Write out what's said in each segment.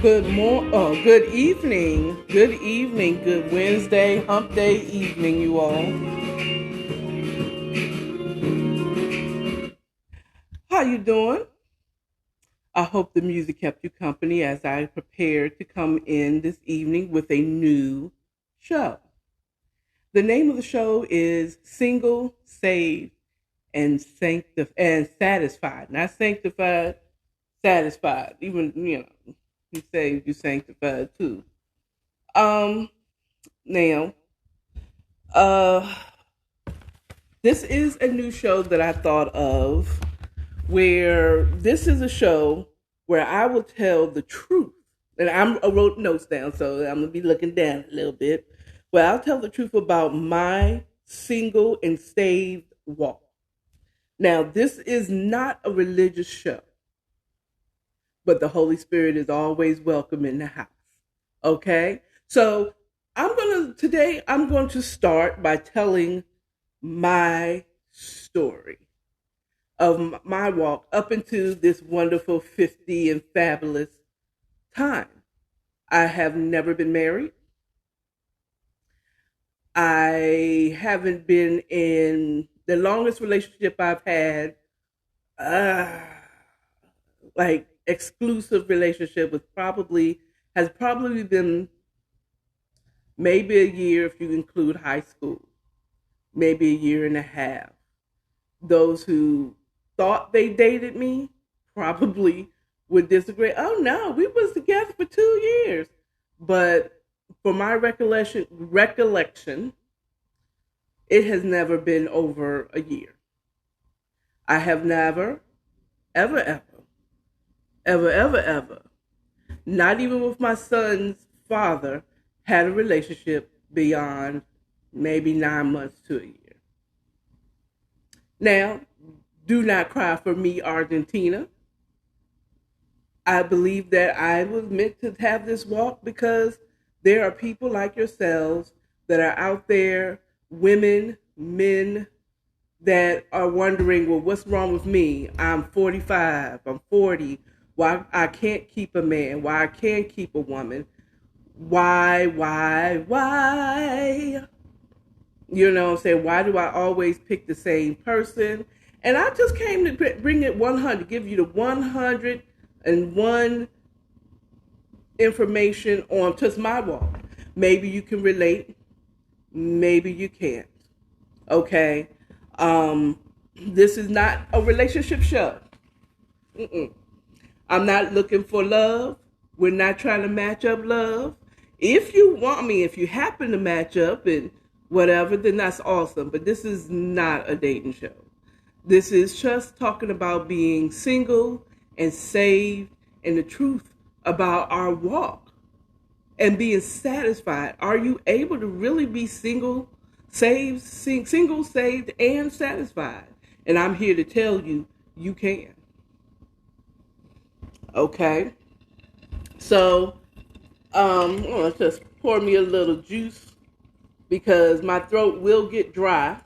Good evening, good Wednesday, hump day evening, you all. How you doing? I hope the music kept you company as I prepared to come in this evening with a new show. The name of the show is Single, Saved, and Satisfied. Not sanctified, satisfied. Even, you say you sanctified too. Um, Now, uh, this is a new show that I thought of where this is a show where I will tell the truth. And I wrote notes down, so I'm going to be looking down a little bit. Well, I'll tell the truth about my single and saved walk. Now, this is not a religious show, but the Holy Spirit is always welcome in the house. Okay? So today I'm going to start by telling my story of my walk up into this wonderful 50 and fabulous time. I have never been married. I haven't been in the longest relationship I've had, like exclusive relationship has probably been maybe a year if you include high school, maybe a year and a half. Those who thought they dated me probably would disagree. Oh no, we was together for 2 years. But for my recollection, it has never been over a year. I have never, ever, not even with my son's father, had a relationship beyond maybe 9 months to a year. Now, do not cry for me, Argentina. I believe that I was meant to have this walk because there are people like yourselves that are out there, women, men, that are wondering, well, what's wrong with me? I'm 45, I'm 40. Why I can't keep a man? Why I can't keep a woman? Why? You know what I'm saying? Why do I always pick the same person? And I just came to bring it 100, give you the 101 information on just my walk. Maybe you can relate, maybe you can't. Okay? This is not a relationship show. I'm not looking for love. We're not trying to match up love. If you happen to match up and whatever, then that's awesome. But this is not a dating show. This is just talking about being single and saved and the truth about our walk and being satisfied. Are you able to really be single, saved, and satisfied? And I'm here to tell you, you can. Okay? So, let's just pour me a little juice because my throat will get dry.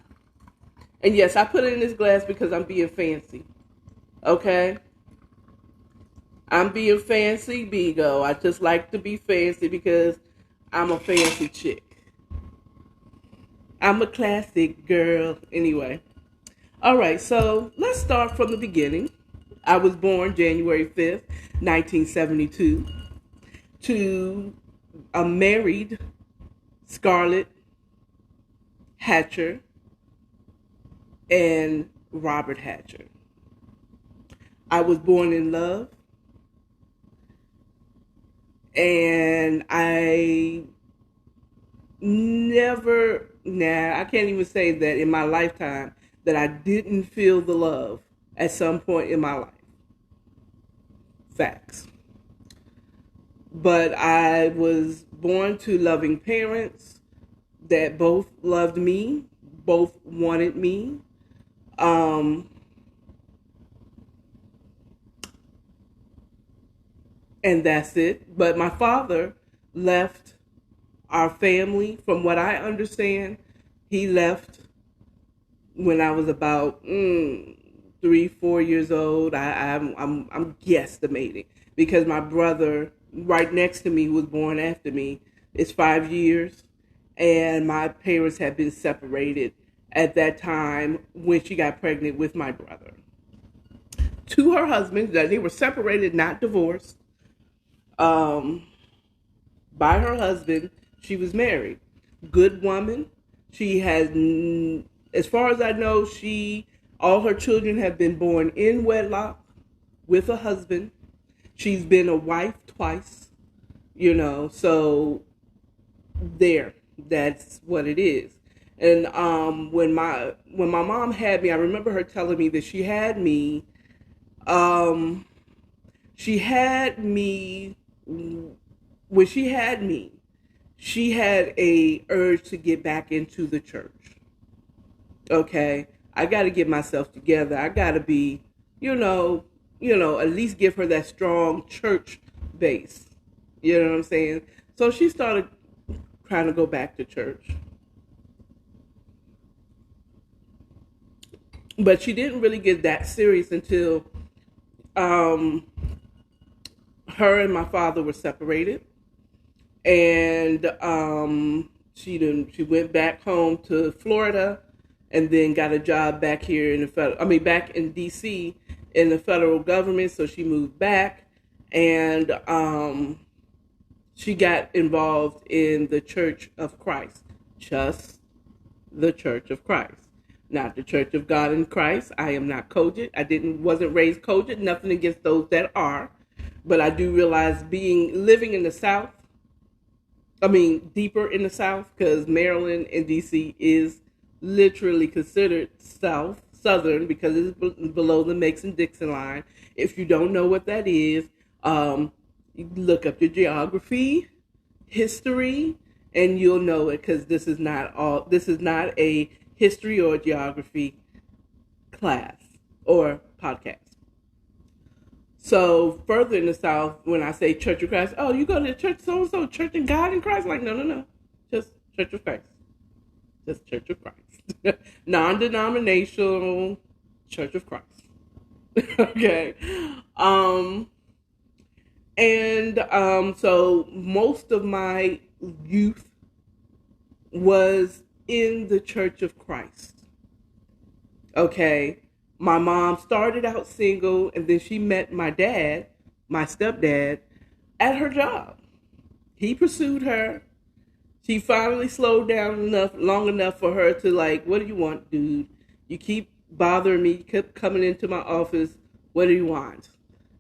And yes, I put it in this glass because I'm being fancy. Okay? I'm being fancy, Bigo. I just like to be fancy because I'm a fancy chick. I'm a classic girl. Anyway. All right, so let's start from the beginning. I was born January 5th, 1972, to a married Scarlett Hatcher and Robert Hatcher. I was born in love, and I can't even say that in my lifetime that I didn't feel the love at some point in my life. Facts. But I was born to loving parents that both loved me, both wanted me. And that's it. But my father left our family. From what I understand, he left when I was about 3-4 years old. I'm guesstimating because my brother right next to me, who was born after me, is 5 years. And my parents had been separated at that time when she got pregnant with my brother. To her husband, that they were separated, not divorced. Um, by her husband, she was married. Good woman. She has, as far as I know, all her children have been born in wedlock with a husband. She's been a wife twice, so that's what it is. And when my mom had me, I remember her telling me that she had me she had me when she had a urge to get back into the church. Okay, I got to get myself together. I got to be, at least give her that strong church base. You know what I'm saying? So she started trying to go back to church. But she didn't really get that serious until her and my father were separated. And she went back home to Florida and then got a job back here back in DC in the federal government. So she moved back, and she got involved in the Church of Christ, just the Church of Christ, not the Church of God in Christ. I am not COGIC. Wasn't raised COGIC. Nothing against those that are, but I do realize living in the South. Deeper in the South, because Maryland and DC is literally considered Southern because it's below the Mason-Dixon line. If you don't know what that is, you look up your geography, history, and you'll know it, because this is not a history or geography class or podcast. So further in the South, when I say Church of Christ, oh, you go to the church so-and-so, Church of God in Christ? Like, no. Just Church of Christ. Just Church of Christ. Non-denominational Church of Christ. Okay. So most of my youth was in the Church of Christ. Okay. My mom started out single, and then she met my dad, my stepdad, at her job. He pursued her. She finally slowed down long enough for her to, like, what do you want, dude? You keep bothering me. You kept coming into my office. What do you want?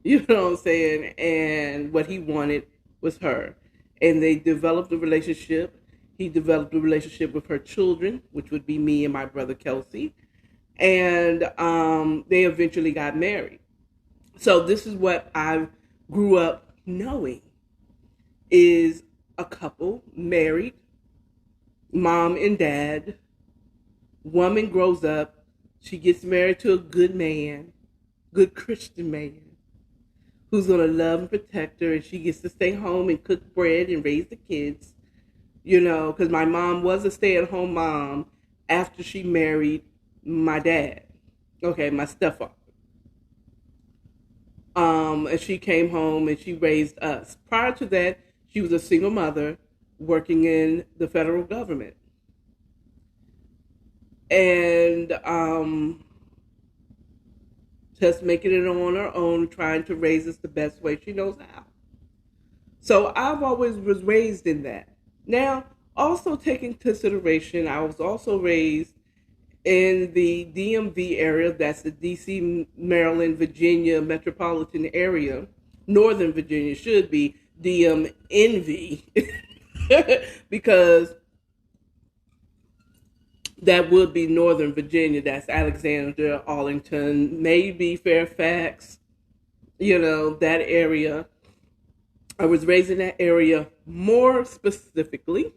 You know what I'm saying? And what he wanted was her. And they developed a relationship. He developed a relationship with her children, which would be me and my brother Kelsey. And they eventually got married. So this is what I grew up knowing, is a couple married, mom and dad. Woman grows up. She gets married to a good man, good Christian man, who's going to love and protect her. And she gets to stay home and cook bread and raise the kids, because my mom was a stay-at-home mom after she married my dad, my stepfather. And she came home and she raised us. Prior to that, she was a single mother working in the federal government. And just making it on her own, trying to raise us the best way she knows how. So I've always was raised in that. Now, also taking consideration, I was also raised in the DMV area. That's the DC, Maryland, Virginia metropolitan area. Northern Virginia should be DMNV because that would be Northern Virginia. That's Alexandria, Arlington, maybe Fairfax, that area. I was raised in that area. More specifically,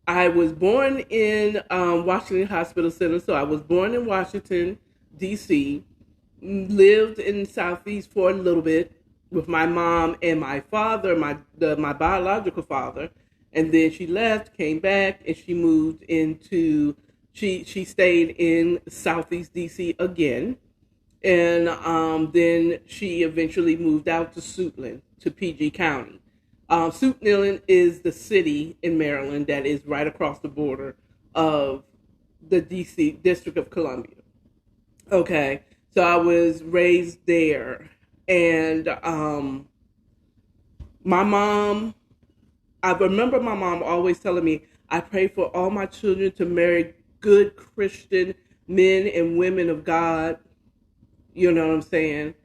I was born in Washington Hospital Center. So I was born in Washington, D.C., lived in Southeast for a little bit with my mom and my father, my biological father. And then she left, came back, and she moved into, she stayed in Southeast D.C. again. And then she eventually moved out to Suitland, to PG County. Suitland is the city in Maryland that is right across the border of the DC District of Columbia. Okay, so I was raised there, and my mom. I remember my mom always telling me, "I pray for all my children to marry good Christian men and women of God." You know what I'm saying?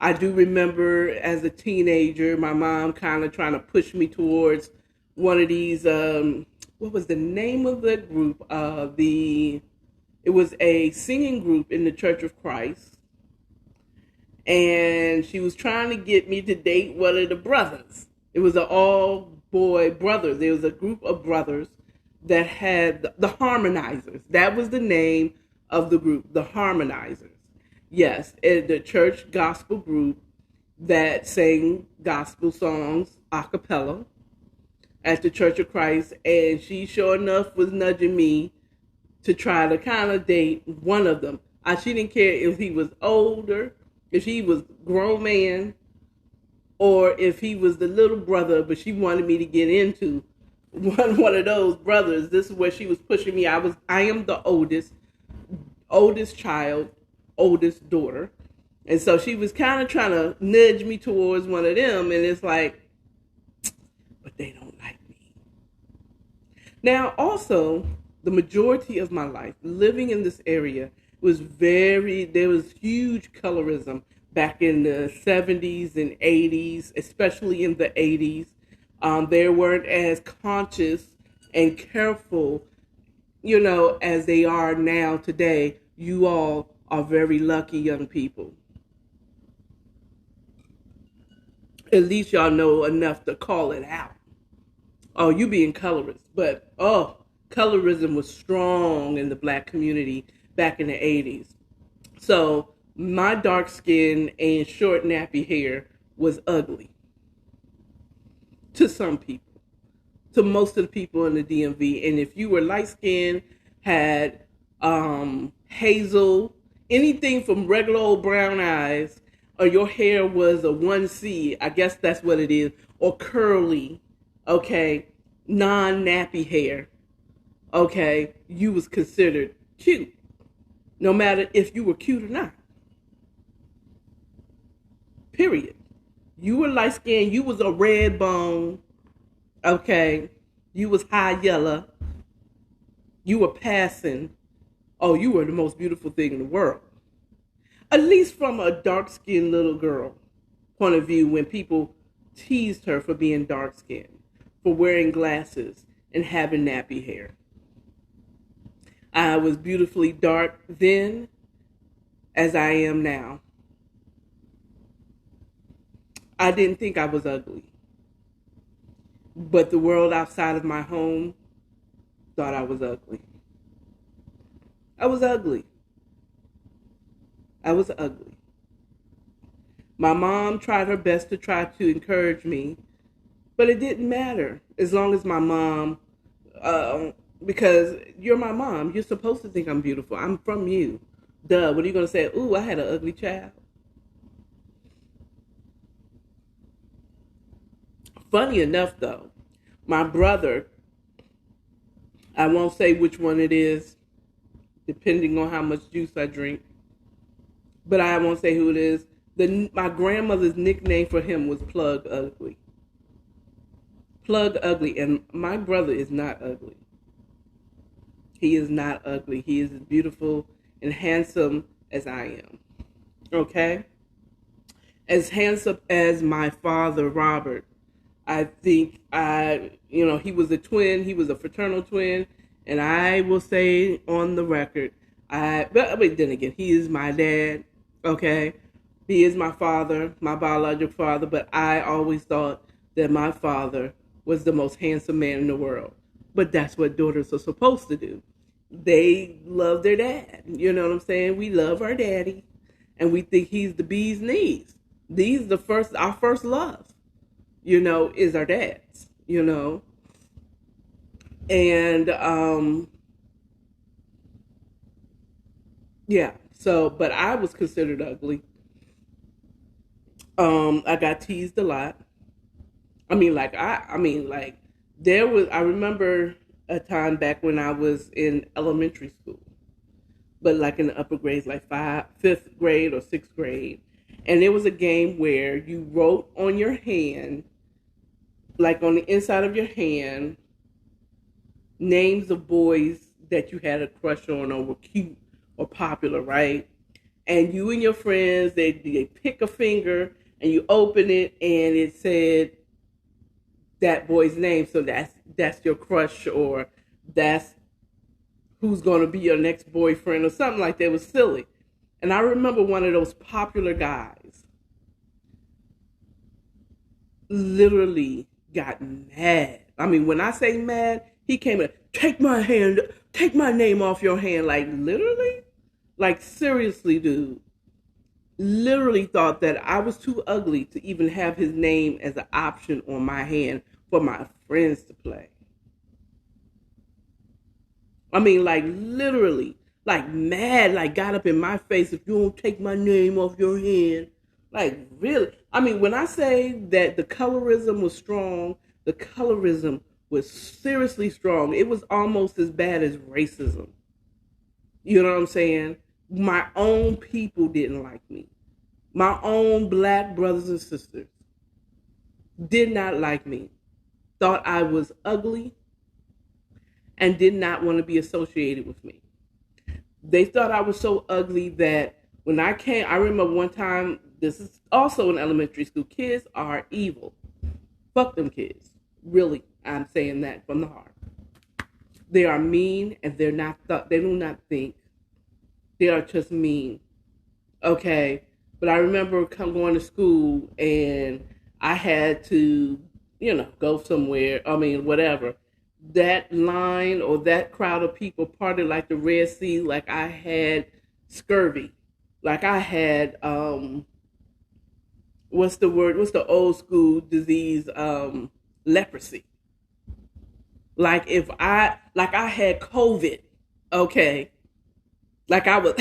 I do remember as a teenager, my mom kind of trying to push me towards one of these. What was the name of the group? It was a singing group in the Church of Christ, and she was trying to get me to date one of the brothers. It was an all boy brothers. There was a group of brothers that had the Harmonizers. That was the name of the group, the Harmonizers. Yes, the church gospel group that sang gospel songs a cappella at the Church of Christ. And she sure enough was nudging me to try to kind of date one of them. She didn't care if he was older, if he was a grown man, or if he was the little brother, but she wanted me to get into one of those brothers. This is where she was pushing me. I am the oldest child, oldest daughter. And so she was kind of trying to nudge me towards one of them, and it's like, but they don't like me. Now, also, the majority of my life living in this area there was huge colorism back in the 70s and 80s, especially in the 80s. They weren't as conscious and careful, as they are now today. You all are very lucky young people. At least y'all know enough to call it out. Oh, you being colorist. But, colorism was strong in the black community back in the 80s. So my dark skin and short nappy hair was ugly to some people, to most of the people in the DMV. And if you were light skinned, had hazel, anything from regular old brown eyes, or your hair was a 1C, I guess that's what it is, or curly, okay, non-nappy hair, okay, you was considered cute, no matter if you were cute or not. Period. You were light skinned, you was a red bone, okay, you was high yellow, you were passing, oh, you were the most beautiful thing in the world. At least from a dark-skinned little girl point of view, when people teased her for being dark-skinned, for wearing glasses and having nappy hair. I was beautifully dark then as I am now. I didn't think I was ugly. But the world outside of my home thought I was ugly. I was ugly. I was ugly. My mom tried her best to try to encourage me, but it didn't matter as long as my mom, because you're my mom. You're supposed to think I'm beautiful. I'm from you. Duh, what are you going to say? Ooh, I had an ugly child. Funny enough, though, my brother, I won't say which one it is, depending on how much juice I drink, but I won't say who it is. My grandmother's nickname for him was Plug Ugly. Plug Ugly, and my brother is not ugly. He is not ugly. He is as beautiful and handsome as I am. Okay? As handsome as my father, Robert. I think he was a twin. He was a fraternal twin. And I will say on the record, but then again, he is my dad. Okay? He is my father, my biological father. But I always thought that my father was the most handsome man in the world. But that's what daughters are supposed to do. They love their dad. You know what I'm saying? We love our daddy. And we think he's the bee's knees. Our first love, is our dads, And, yeah. So, but I was considered ugly. I got teased a lot. Like there was. I remember a time back when I was in elementary school, but like in the upper grades, like fifth grade or sixth grade, and there was a game where you wrote on your hand, like on the inside of your hand, names of boys that you had a crush on or were cute or popular, right? And you and your friends, they pick a finger and you open it and it said that boy's name. So that's your crush, or that's who's going to be your next boyfriend or something like that. It was silly. And I remember one of those popular guys literally got mad. I mean, when I say mad, he came in, take my hand, take my name off your hand. Like, literally? Like, seriously, dude. Literally thought that I was too ugly to even have his name as an option on my hand for my friends to play. I mean, like, literally, like, mad, like, got up in my face, if you don't take my name off your hand. Like, really? I mean, when I say that the colorism was strong, the colorism was seriously strong. It was almost as bad as racism. You know what I'm saying? My own people didn't like me. My own black brothers and sisters did not like me. Thought I was ugly and did not want to be associated with me. They thought I was so ugly that when I came, I remember one time, this is also in elementary school, kids are evil. Fuck them kids. Really, I'm saying that from the heart. They are mean and they're not, they do not think. They are just mean. Okay. But I remember going to school and I had to, go somewhere. I mean, whatever. That line or that crowd of people parted like the Red Sea, like I had scurvy. Like I had, what's the word? What's the old school disease? Leprosy. Like I had COVID. Okay. Like I was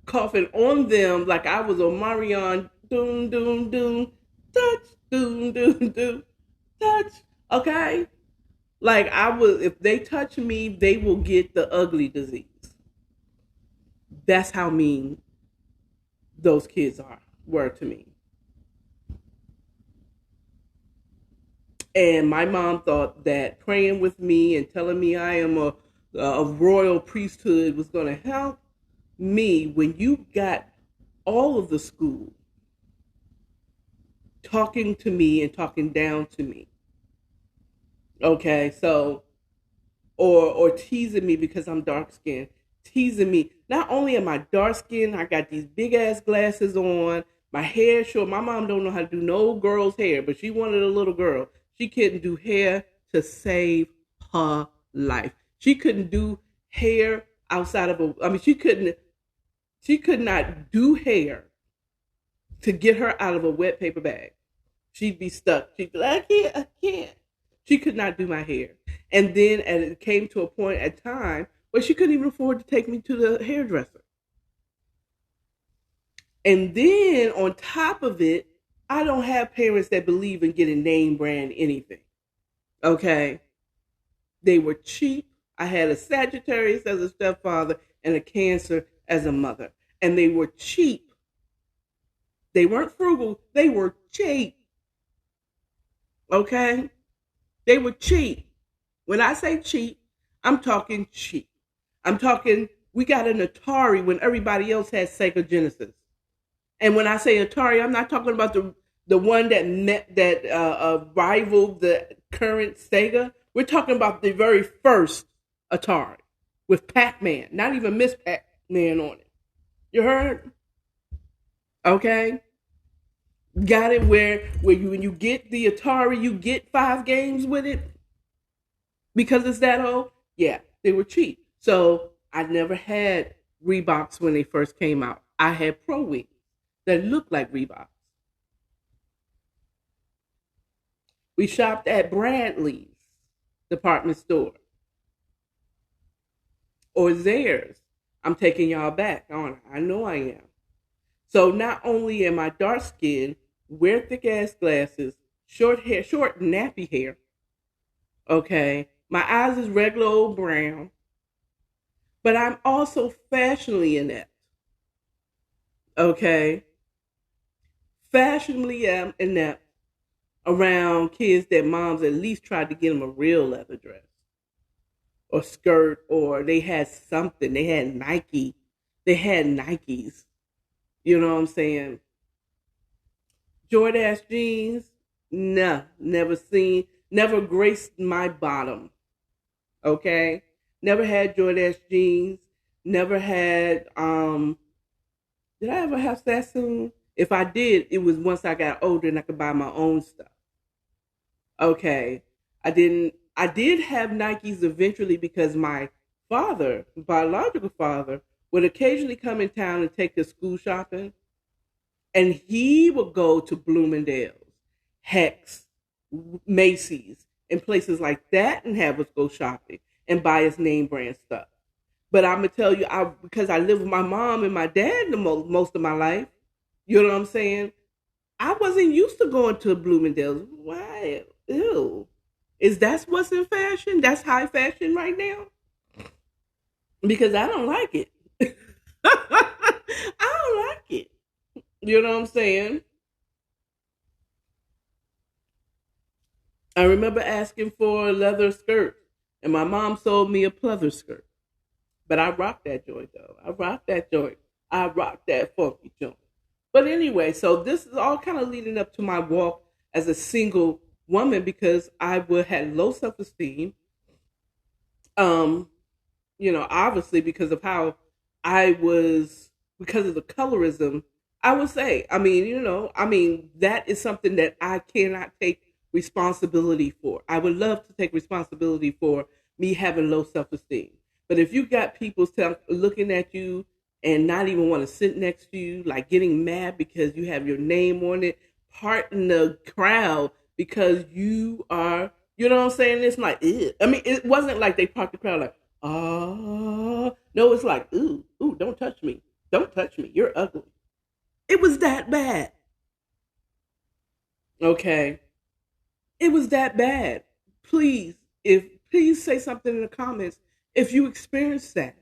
coughing on them like I was on Marion. Doom, doom, doom. Touch. Doom, doom, doom. Touch. Okay? Like I was, if they touch me, they will get the ugly disease. That's how mean those kids were to me. And my mom thought that praying with me and telling me I am a royal priesthood was going to help me when you got all of the school talking to me and talking down to me. Okay, so, or teasing me because I'm dark skinned, teasing me. Not only am I dark skinned, I got these big ass glasses on, my hair short. My mom don't know how to do no girl's hair, but she wanted a little girl. She couldn't do hair to save her life. She couldn't do hair outside of she could not do hair to get her out of a wet paper bag. She'd be stuck. She'd be like, I can't. She could not do my hair. And then it came to a point at time where she couldn't even afford to take me to the hairdresser. And then on top of it, I don't have parents that believe in getting name brand anything. Okay? They were cheap. I had a Sagittarius as a stepfather and a Cancer as a mother. And they were cheap. They weren't frugal. They were cheap. Okay? They were cheap. When I say cheap, I'm talking cheap. I'm talking, we got an Atari when everybody else had Sega Genesis. And when I say Atari, I'm not talking about the one that rivaled the current Sega. We're talking about the very first Atari with Pac-Man, not even Miss Pac-Man on it. You heard? Okay. Got it where when you get the Atari, you get 5 games with it because it's that old. Yeah, they were cheap. So I never had Reeboks when they first came out. I had Pro Wings that looked like Reeboks. We shopped at Bradley's department store or Zayre's. I'm taking y'all back, aren't I? I know I am. So not only am I dark skinned, wear thick ass glasses, short hair, short nappy hair. Okay, my eyes is regular old brown, but I'm also fashionably inept. Okay, fashionably inept around kids that moms at least tried to get them a real leather dress or skirt, or they had something. They had Nike. They had Nikes. You know what I'm saying? Jordache jeans, nah, never seen, never graced my bottom. Okay, never had Jordache jeans. Never had. Did I ever have Sassoon? If I did, it was once I got older and I could buy my own stuff. Okay, I didn't. I did have Nikes eventually because my father, biological father, would occasionally come in town and take us school shopping, and he would go to Bloomingdale's, Hex, Macy's, and places like that, and have us go shopping and buy his name brand stuff. But I'm gonna tell you, I because I lived with my mom and my dad most of my life. You know what I'm saying? I wasn't used to going to Bloomingdale's. Why? Ew. Is that what's in fashion? That's high fashion right now? Because I don't like it. I don't like it. You know what I'm saying? I remember asking for a leather skirt, and my mom sold me a pleather skirt. But I rocked that joint though. I rocked that joint. I rocked that funky joint. But anyway, so this is all kind of leading up to my walk as a single woman because I would had low self esteem. Um, obviously because of how I was, because of the colorism, I would say, that is something that I cannot take responsibility for. I would love to take responsibility for me having low self esteem. But if you got people looking at you and not even want to sit next to you, like getting mad because you have your name on it, parting the crowd because you are, you know what I'm saying? It's like, ew. I mean, it wasn't like they parked the crowd like, oh, no, it's like, ooh, don't touch me. Don't touch me. You're ugly. It was that bad. Okay. It was that bad. Please say something in the comments if you experienced that.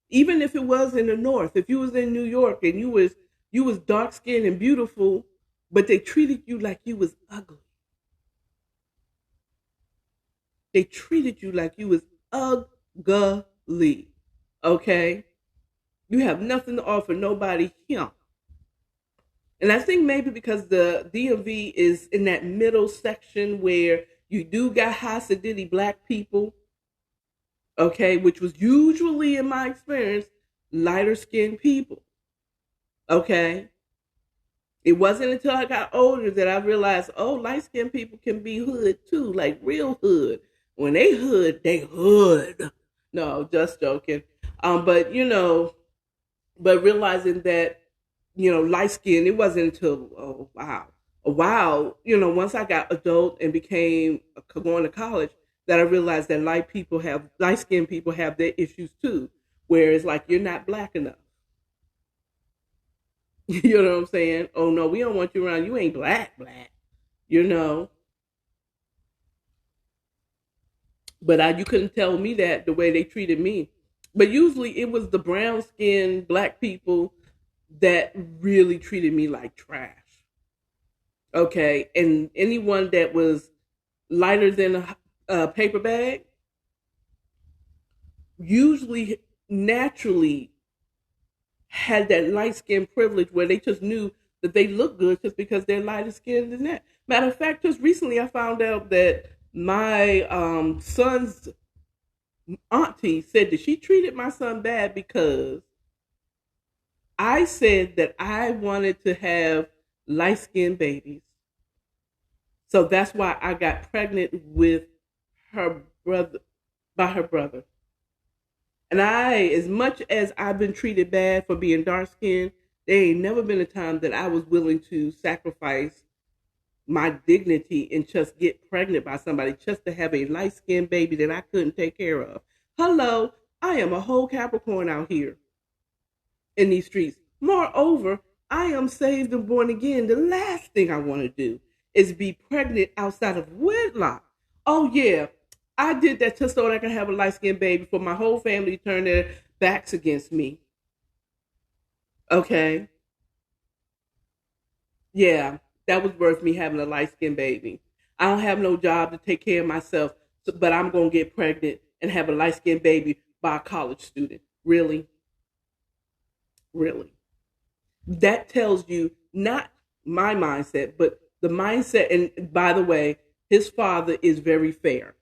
Even if it was in the north, if you was in New York and you was dark skinned and beautiful, but they treated you like you was ugly. They treated you like you was ugly. Okay? You have nothing to offer nobody here. And I think maybe because the DMV is in that middle section where you do got Hasidic black people, okay, which was usually, in my experience, lighter skinned people, okay? It wasn't until I got older that I realized, oh, light skinned people can be hood too, like real hood. When they hood, they hood. No, just joking. But realizing that, light skin, it wasn't until, a while, once I got adult and became going to college, that I realized that light skinned people have their issues too, where it's like you're not black enough. You know what I'm saying? Oh no, we don't want you around. You ain't black. You know. But you couldn't tell me that the way they treated me. But usually it was the brown skinned black people that really treated me like trash. Okay, and anyone that was lighter than a paper bag usually naturally had that light skin privilege where they just knew that they looked good just because they're lighter skinned than that. Matter of fact, just recently I found out that my son's auntie said that she treated my son bad because I said that I wanted to have light skinned babies. So that's why I got pregnant with her brother, by her brother. And as much as I've been treated bad for being dark skinned, there ain't never been a time that I was willing to sacrifice my dignity and just get pregnant by somebody just to have a light skinned baby that I couldn't take care of. Hello, I am a whole Capricorn out here in these streets. Moreover, I am saved and born again. The last thing I want to do is be pregnant outside of wedlock. Oh, yeah. I did that just so that I can have a light skinned baby for my whole family to turn their backs against me. Okay. Yeah, that was worth me having a light skinned baby. I don't have no job to take care of myself, but I'm going to get pregnant and have a light skinned baby by a college student. Really? Really? That tells you not my mindset, but the mindset. And by the way, his father is very fair.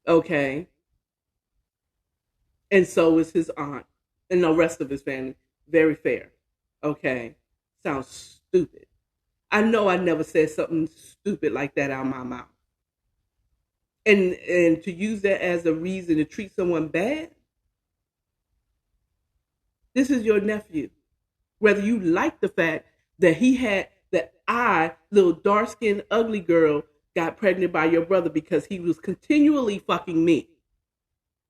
Okay. And so is his aunt and the rest of his family. Very fair. Okay. Sounds stupid. I know I never said something stupid like that out of my mouth. And to use that as a reason to treat someone bad, this is your nephew. Whether you like the fact that little dark skinned ugly girl, got pregnant by your brother because he was continually fucking me.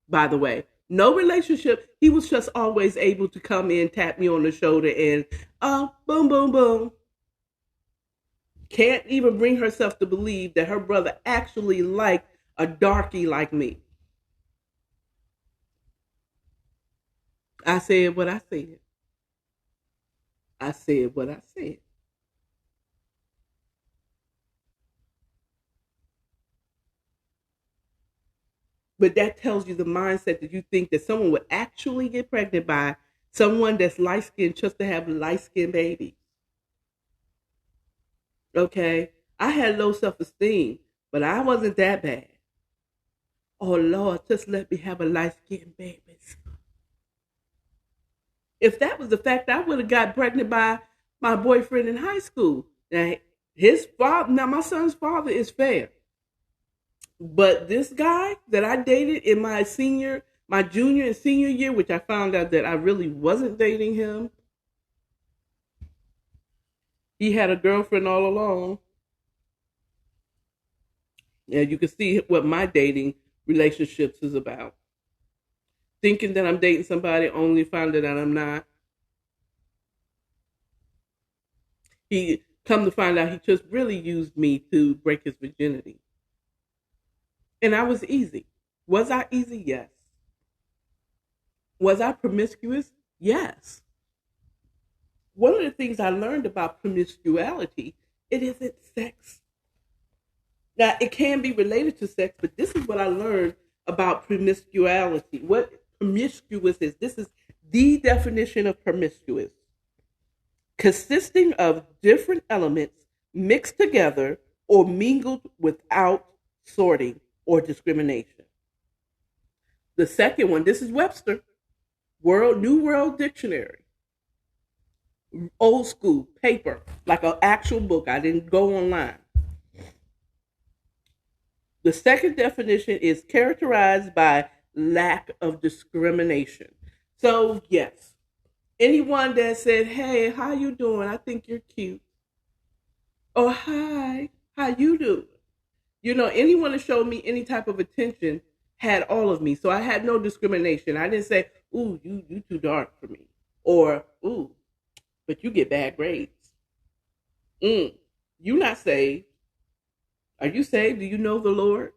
By the way, no relationship. He was just always able to come in, tap me on the shoulder, and boom, boom, boom. Can't even bring herself to believe that her brother actually liked a darkie like me. I said what I said. I said what I said. But that tells you the mindset that you think that someone would actually get pregnant by someone that's light skinned just to have a light skinned baby. Okay? I had low self esteem, but I wasn't that bad. Oh Lord, just let me have a light skinned baby. If that was the fact, I would have got pregnant by my boyfriend in high school. Now my son's father is fair. But this guy that I dated in my junior and senior year, which I found out that I really wasn't dating him, he had a girlfriend all along. Yeah, you can see what my dating relationships is about. Thinking that I'm dating somebody, only finding that I'm not. He come to find out he just really used me to break his virginity. And I was easy. Was I easy? Yes. Was I promiscuous? Yes. One of the things I learned about promiscuity, it isn't sex. Now, it can be related to sex, but this is what I learned about promiscuity. What promiscuous is. This is the definition of promiscuous. Consisting of different elements mixed together or mingled without sorting or discrimination. The second one, this is Webster, New World Dictionary. Old school, paper, like an actual book. I didn't go online. The second definition is characterized by lack of discrimination. So, yes, anyone that said, "Hey, how you doing? I think you're cute." Or, "Hi, how you doing?" Anyone that showed me any type of attention had all of me. So I had no discrimination. I didn't say, "Ooh, you too dark for me," or "Ooh, but you get bad grades." You not saved. Are you saved? Do you know the Lord?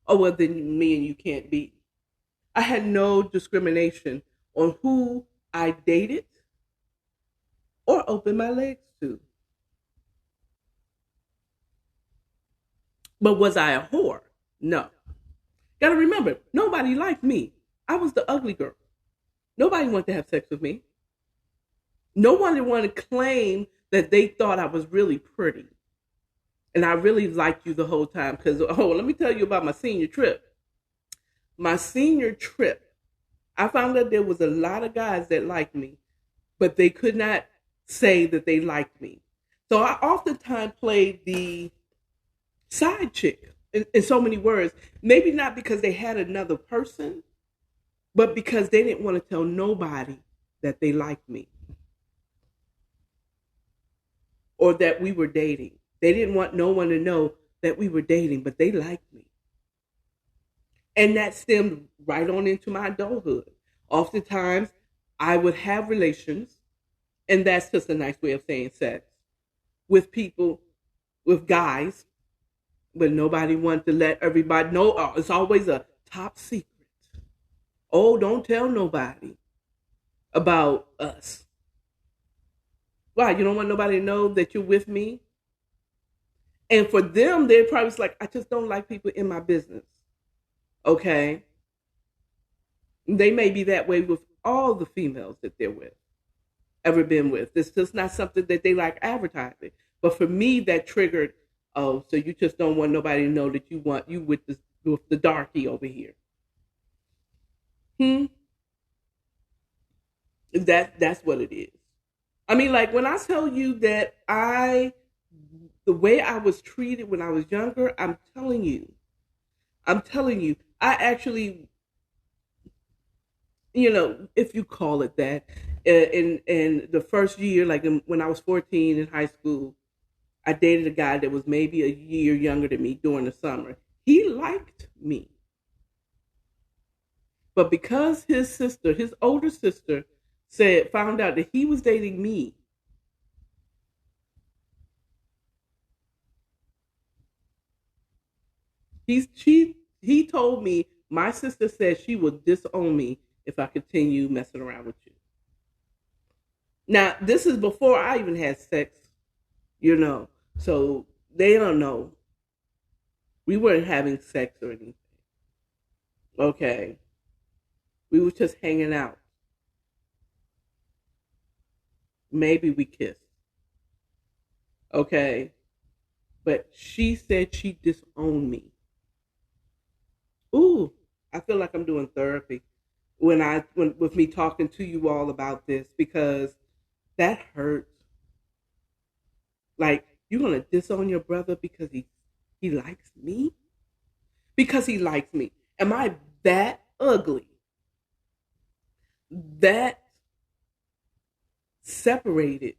Oh, well, then me and you can't be. I had no discrimination on who I dated or opened my legs to. But was I a whore? No. Gotta remember, nobody liked me. I was the ugly girl. Nobody wanted to have sex with me. No one wanted to claim that they thought I was really pretty. And I really liked you the whole time. Because, let me tell you about my senior trip. My senior trip, I found out there was a lot of guys that liked me, but they could not say that they liked me. So I oftentimes played the side chick in so many words. Maybe not because they had another person, but because they didn't want to tell nobody that they liked me or that we were dating. They didn't want no one to know that we were dating, but they liked me. And that stemmed right on into my adulthood. Oftentimes, I would have relations And that's just a nice way of saying sex with people, with guys, but nobody wants to let everybody know. It's always a top secret. Oh, don't tell nobody about us. Why? You don't want nobody to know that you're with me? And for them, they're probably like, I just don't like people in my business. Okay? They may be that way with all the females that they're with, ever been with. It's just not something that they like advertising. But for me, that triggered, oh, so you just don't want nobody to know that you want you with the darky over here. That's what it is. I mean, like when I tell you that the way I was treated when I was younger, I'm telling you, I actually, if you call it that, in the first year, like when I was 14 in high school, I dated a guy that was maybe a year younger than me during the summer. He liked me. But because his older sister, found out that he was dating me, he told me my sister said she would disown me if I continue messing around with you. Now, this is before I even had sex, so they don't know. We weren't having sex or anything. Okay. We were just hanging out. Maybe we kissed. Okay. But she said she disowned me. Ooh, I feel like I'm doing therapy when with me talking to you all about this, because that hurts. Like, you're gonna disown your brother because he likes me? Because he likes me. Am I that ugly? That separated?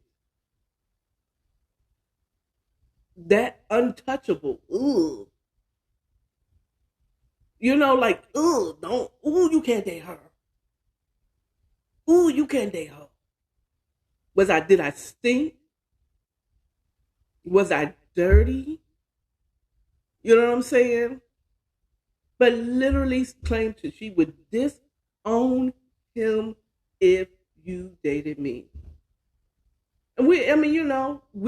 That untouchable? Ugh. Like, you can't date her. Ooh, you can't date her. Did I stink? Was I dirty? You know what I'm saying? But literally claimed she would disown him if you dated me. And we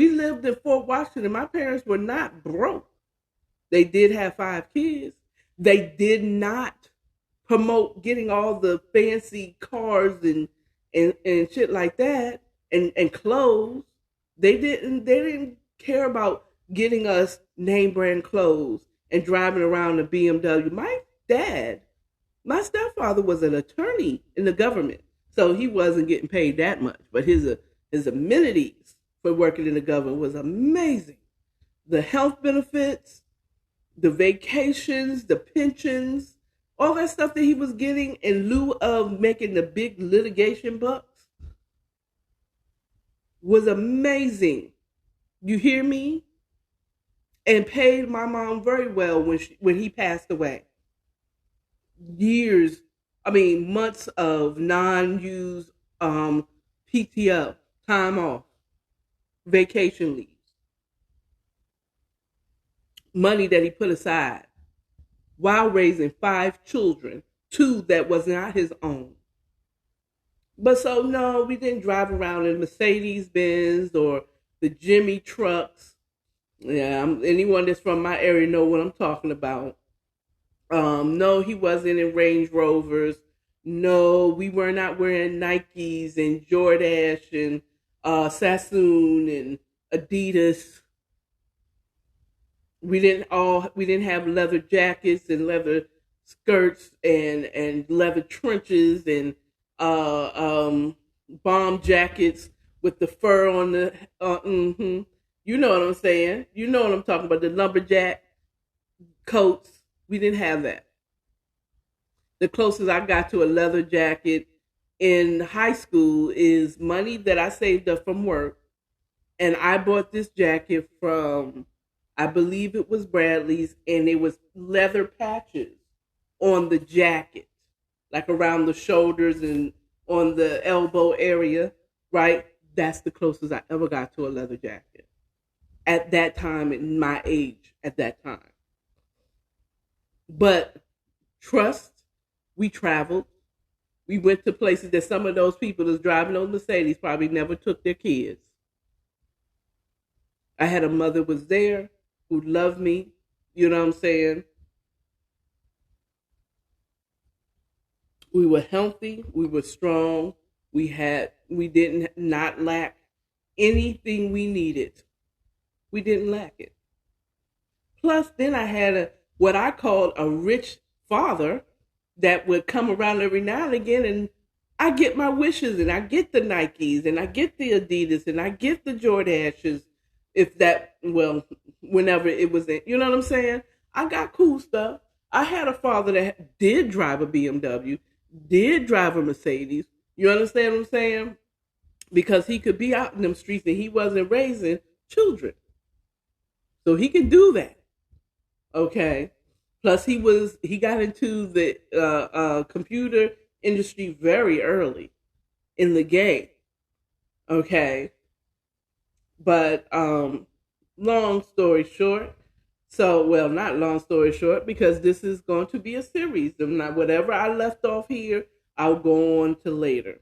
lived in Fort Washington. My parents were not broke. They did have 5 kids. They did not promote getting all the fancy cars and shit like that and clothes. They didn't care about getting us name brand clothes and driving around a BMW. My stepfather was an attorney in the government, so he wasn't getting paid that much, but his amenities for working in the government was amazing. The health benefits, the vacations, the pensions, all that stuff that he was getting in lieu of making the big litigation bucks was amazing. You hear me? And paid my mom very well when he passed away. Months of non-used PTO, time off, vacation leave, money that he put aside while raising 5 children, 2 that was not his own. But so no, we didn't drive around in Mercedes Benz or the Jimmy trucks. Yeah, anyone that's from my area know what I'm talking about. No, he wasn't in Range Rovers. No, we were not wearing Nikes and Jordache and Sassoon and Adidas. We didn't have leather jackets and leather skirts and leather trenches and bomb jackets with the fur on the You know what I'm saying? You know what I'm talking about, the lumberjack coats. We didn't have that. The closest I got to a leather jacket in high school is money that I saved up from work. And I bought this jacket from, I believe it was Bradley's, and it was leather patches on the jacket, like around the shoulders and on the elbow area, right? that's the closest I ever got to a leather jacket at that time, in my age at that time. But trust, we traveled. We went to places that some of those people that's driving those Mercedes probably never took their kids. I had a mother was there who loved me. You know what I'm saying? We were healthy. We were strong. We didn't not lack anything we needed. We didn't lack it. Plus, then I had what I called a rich father that would come around every now and again, and I get my wishes, and I get the Nikes, and I get the Adidas, and I get the Jordashes. If that, well, whenever it was, you know what I'm saying? I got cool stuff. I had a father that did drive a BMW, did drive a Mercedes. You understand what I'm saying? Because he could be out in them streets and he wasn't raising children. So he could do that. Okay. Plus he got into the computer industry very early in the game. Okay. But long story short, not long story short, because this is going to be a series. Not whatever I left off here, I'll go on to later.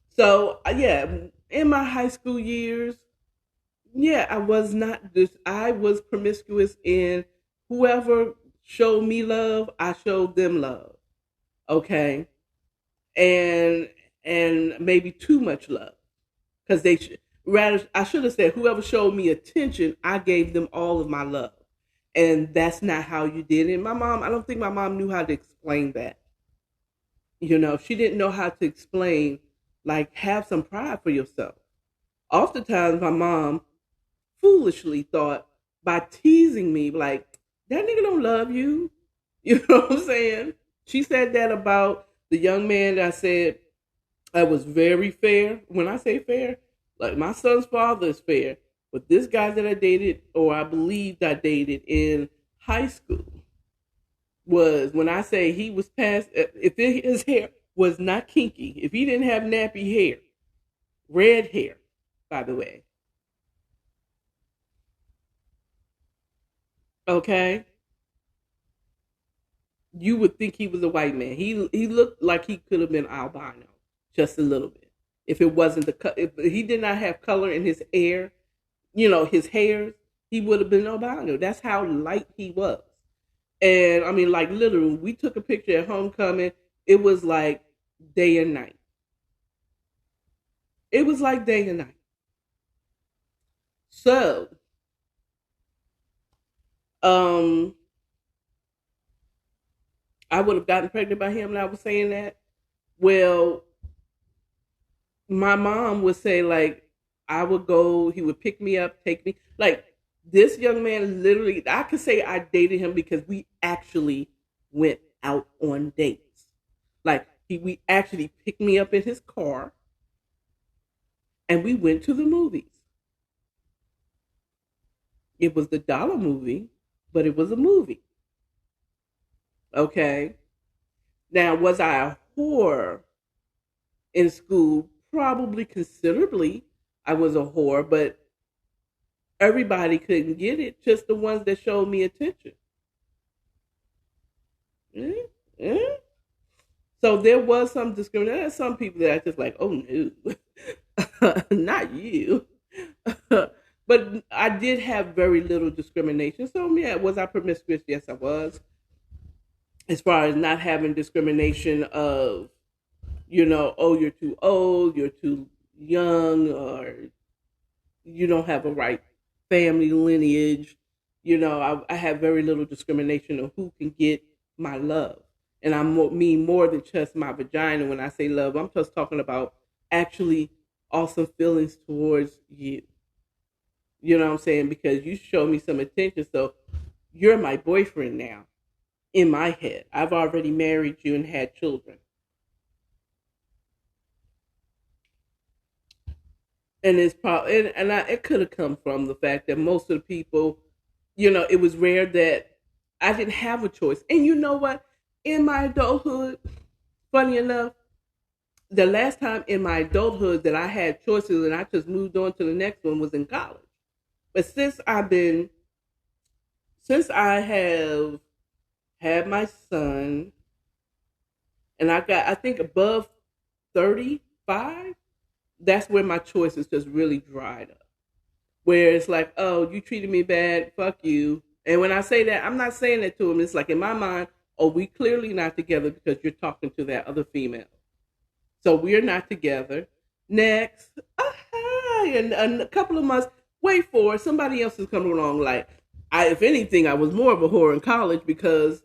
So yeah, in my high school years, yeah, I was not this. I was promiscuous in whoever showed me love, I showed them love. Okay, and maybe too much love because rather I should have said whoever showed me attention, I gave them all of my love, and that's not how you did it. My mom, I don't think my mom knew how to explain that. You know, she didn't know how to explain, like, have some pride for yourself. Oftentimes, my mom foolishly thought by teasing me, like, that nigga don't love you. You know what I'm saying? She said that about the young man that I said I was very fair. When I say fair, like my son's father is fair. But this guy that I dated, or I believed I dated in high school, was, when I say he was past, if his hair was not kinky, if he didn't have nappy hair, red hair, by the way, okay, you would think he was a white man. He looked like he could have been albino, just a little bit. If it wasn't if he did not have color in his hair, his hairs, he would have been albino. That's how light he was. And I mean, like, literally, we took a picture at homecoming. It was like day and night. It was like day and night. So, I would have gotten pregnant by him, and I was saying that. Well, my mom would say, like, I would go, he would pick me up, take me. Like, this young man, literally, I could say I dated him because we actually went out on dates. Like, we actually picked me up in his car, and we went to the movies. It was the dollar movie, but it was a movie. Okay. Now, was I a whore in school? Probably considerably. I was a whore, but everybody couldn't get it. Just the ones that showed me attention. Mm-hmm. So there was some discrimination. There's some people that are just like, oh no, not you. But I did have very little discrimination. So yeah, was I promiscuous? Yes, I was. As far as not having discrimination of, oh, you're too old, you're too young, or you don't have a right family lineage. I have very little discrimination of who can get my love. And I mean more than just my vagina when I say love. I'm just talking about actually awesome feelings towards you. You know what I'm saying? Because you show me some attention. So you're my boyfriend now. In my head, I've already married you and had children. And it's probably, it could have come from the fact that most of the people, it was rare that I didn't have a choice. And you know what? In my adulthood, funny enough, the last time in my adulthood that I had choices and I just moved on to the next one was in college. But since I have had my son and I think above 35, that's where my choices just really dried up. Where it's like, oh, you treated me bad, fuck you. And when I say that, I'm not saying that to him. It's like in my mind, oh, we clearly not together because you're talking to that other female. So we're not together. Next, and a couple of months, wait for it. Somebody else is coming along. Like, if anything, I was more of a whore in college because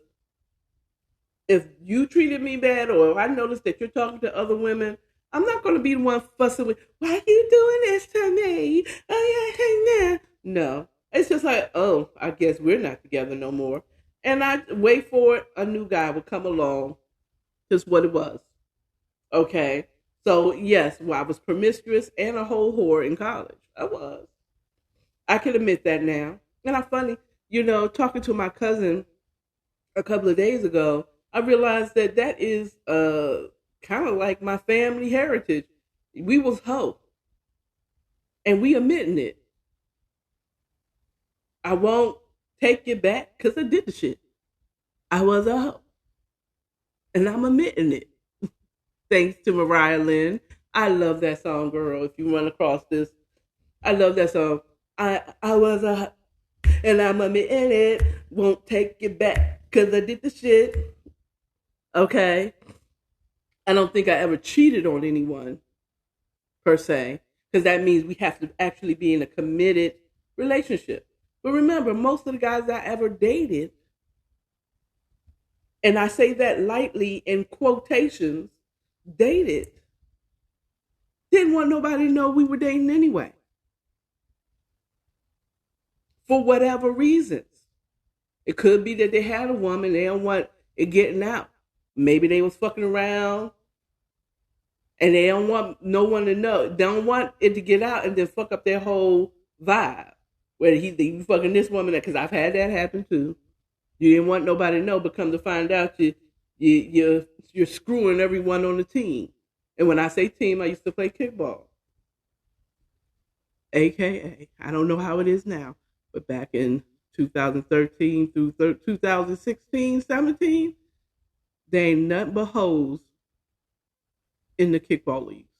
if you treated me bad or if I noticed that you're talking to other women, I'm not going to be the one fussing with, why are you doing this to me? Oh, yeah. No. It's just like, oh, I guess we're not together no more. And I wait for it. A new guy would come along. Just what it was. Okay. So, yes, well, I was promiscuous and a whole whore in college. I was. I can admit that now. And I'm funny, talking to my cousin a couple of days ago, I realized that is kind of like my family heritage. We was hoe. And we admitting it. I won't take it back because I did the shit. I was a hoe. And I'm admitting it. Thanks to Mariah Lynn. I love that song, girl. If you run across this, I love that song. I was a, and I'm admitting it. Won't take it back because I did the shit. Okay. I don't think I ever cheated on anyone, per se, because that means we have to actually be in a committed relationship. But remember, most of the guys I ever dated, and I say that lightly in quotations, dated, didn't want nobody to know we were dating anyway. For whatever reasons. It could be that they had a woman, they don't want it getting out. Maybe they was fucking around and they don't want no one to know. They don't want it to get out and then fuck up their whole vibe. Where you fucking this woman, because I've had that happen too. You didn't want nobody to know, but come to find out you're screwing everyone on the team. And when I say team, I used to play kickball. AKA, I don't know how it is now, but back in 2013 through 2016, 17, there ain't nothing but hoes in the kickball leagues.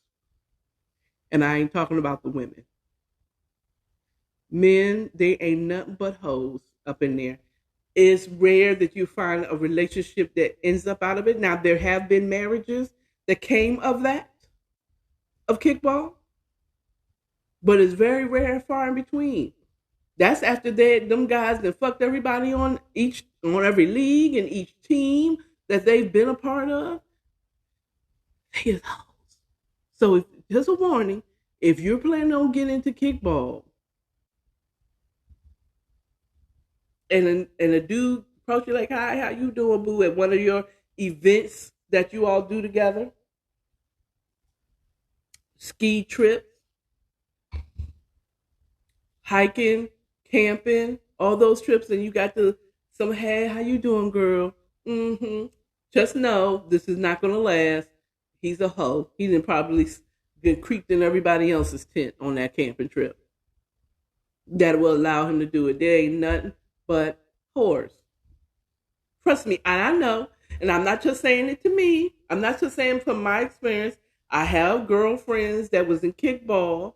And I ain't talking about the women. Men, they ain't nothing but hoes up in there. It's rare that you find a relationship that ends up out of it. Now, there have been marriages that came of that, of kickball, but it's very rare and far in between. That's after them guys that fucked everybody on every league and each team that they've been a part of. They is hoes. So just a warning, if you're planning on getting into kickball, and a dude approach you like, hi, how you doing, boo, at one of your events that you all do together, ski trips, hiking, camping, all those trips, and you got some, hey, how you doing, girl? Mm-hmm. Just know this is not gonna last. He's a hoe. He done probably get creeped in everybody else's tent on that camping trip. That will allow him to do it. There ain't nothing but whores. Trust me, and I know, and I'm not just saying it to me. I'm not just saying from my experience. I have girlfriends that was in kickball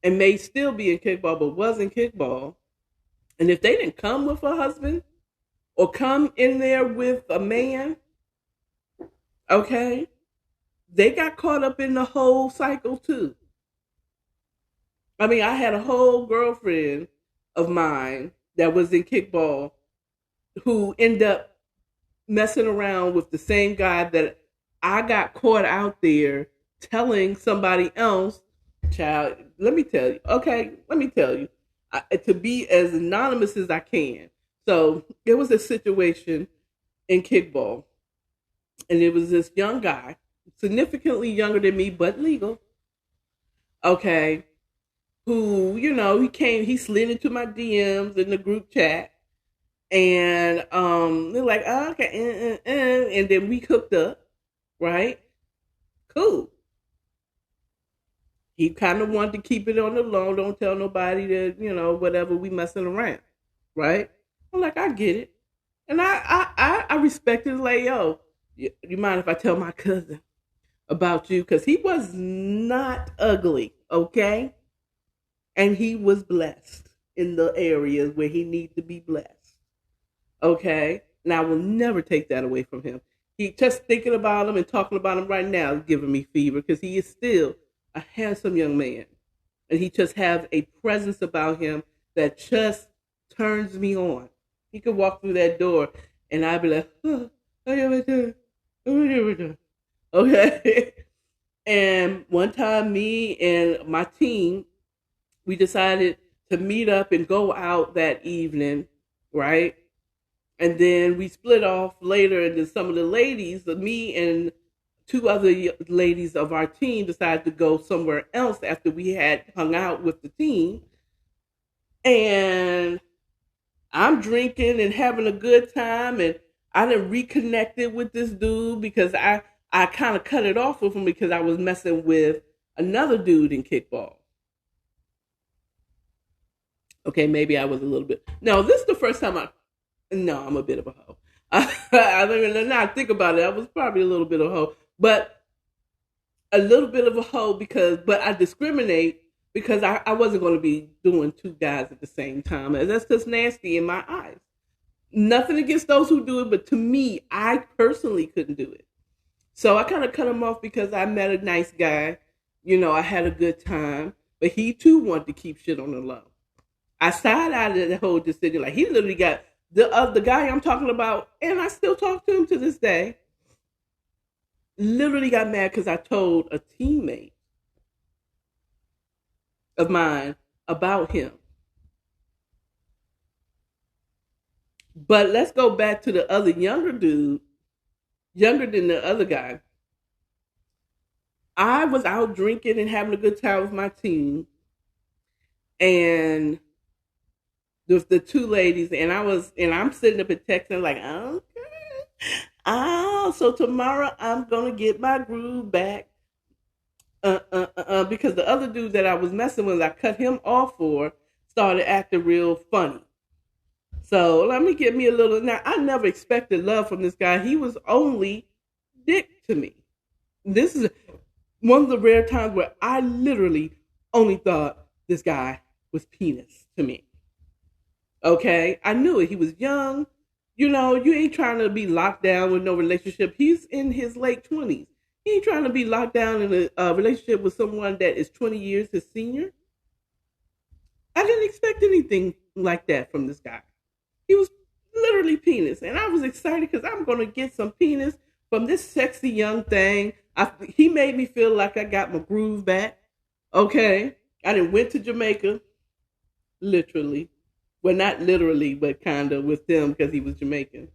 and may still be in kickball, but was in kickball. And if they didn't come with a husband or come in there with a man, okay, they got caught up in the whole cycle too. I mean, I had a whole girlfriend of mine that was in kickball who ended up messing around with the same guy that I got caught out there telling somebody else, child, let me tell you, to be as anonymous as I can. So there was a situation in kickball, and it was this young guy, significantly younger than me, but legal, okay, who, he slid into my DMs in the group chat, and they're like, oh, okay, and then we hooked up, right? cool. He kind of wanted to keep it on the low. Don't tell nobody that, whatever, we messing around. Right? I'm like, I get it. And I respected it. Like, yo, you mind if I tell my cousin about you? Because he was not ugly, okay? And he was blessed in the areas where he needed to be blessed. Okay? And I will never take that away from him. He just thinking about him and talking about him right now is giving me fever because he is still a handsome young man. And he just has a presence about him that just turns me on. He could walk through that door and I'd be like, oh, okay. And one time me and my team, we decided to meet up and go out that evening, right? And then we split off later, and then some of the ladies, me and two other ladies of our team, decided to go somewhere else after we had hung out with the team. And I'm drinking and having a good time, and I done reconnected with this dude because I kind of cut it off with him because I was messing with another dude in kickball. Okay, maybe I was a little bit. No, this is the first time No, I'm a bit of a hoe. I mean, now I think about it, I was probably a little bit of a hoe, but a little bit of a hoe but I discriminate because I wasn't going to be doing two guys at the same time. And that's just nasty in my eyes. Nothing against those who do it, but to me, I personally couldn't do it. So I kind of cut him off because I met a nice guy. I had a good time, but he too wanted to keep shit on the low. I side-eyed the whole decision. Like, he literally got the guy I'm talking about, and I still talk to him to this day, literally got mad because I told a teammate of mine about him. But let's go back to the other younger dude, younger than the other guy. I was out drinking and having a good time with my team, and the two ladies, and I'm sitting up and texting like, okay, so tomorrow I'm gonna get my groove back. Because the other dude that I was messing with, I cut him off for, started acting real funny. So let me get me a little. Now, I never expected love from this guy. He was only dick to me. This is one of the rare times where I literally only thought this guy was penis to me. Okay, I knew it. He was young. You ain't trying to be locked down with no relationship. He's in his late 20s. He ain't trying to be locked down in a relationship with someone that is 20 years his senior. I didn't expect anything like that from this guy. He was literally penis. And I was excited because I'm going to get some penis from this sexy young thing. He made me feel like I got my groove back. Okay, I done went to Jamaica, literally. Well, not literally, but kind of with them because he was Jamaican.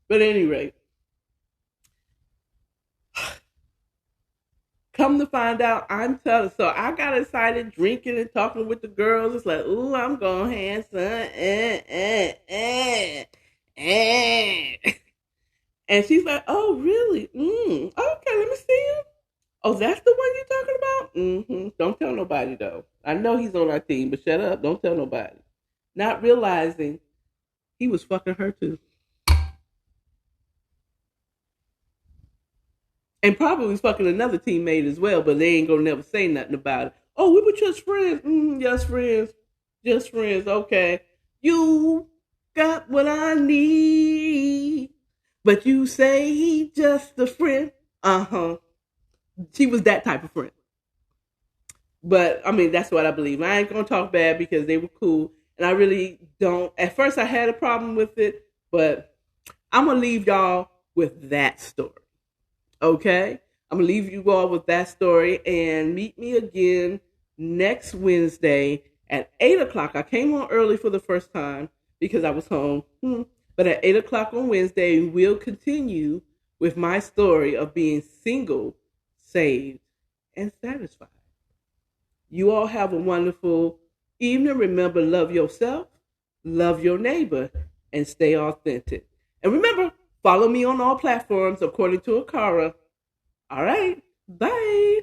But at any rate, come to find out, I'm telling. So I got excited drinking and talking with the girls. It's like, ooh, I'm going handsome. And she's like, oh, really? Okay, let me see him. Oh, that's the one you're talking about? Mm-hmm. Don't tell nobody, though. I know he's on our team, but shut up. Don't tell nobody. Not realizing he was fucking her too. And probably was fucking another teammate as well, but they ain't gonna never say nothing about it. Oh, we were just friends. Just friends. Just friends. Okay. You got what I need. But you say he just a friend. Uh-huh. She was that type of friend. But, I mean, that's what I believe. I ain't gonna talk bad because they were cool. And I really don't. At first, I had a problem with it, but I'm going to leave y'all with that story. Okay? I'm going to leave you all with that story and meet me again next Wednesday at 8 o'clock. I came on early for the first time because I was home. But at 8 o'clock on Wednesday, we'll continue with my story of being single, saved, and satisfied. You all have a wonderful evening. Remember, love yourself, love your neighbor, and stay authentic. And remember, follow me on all platforms according to AKARA. All right. Bye.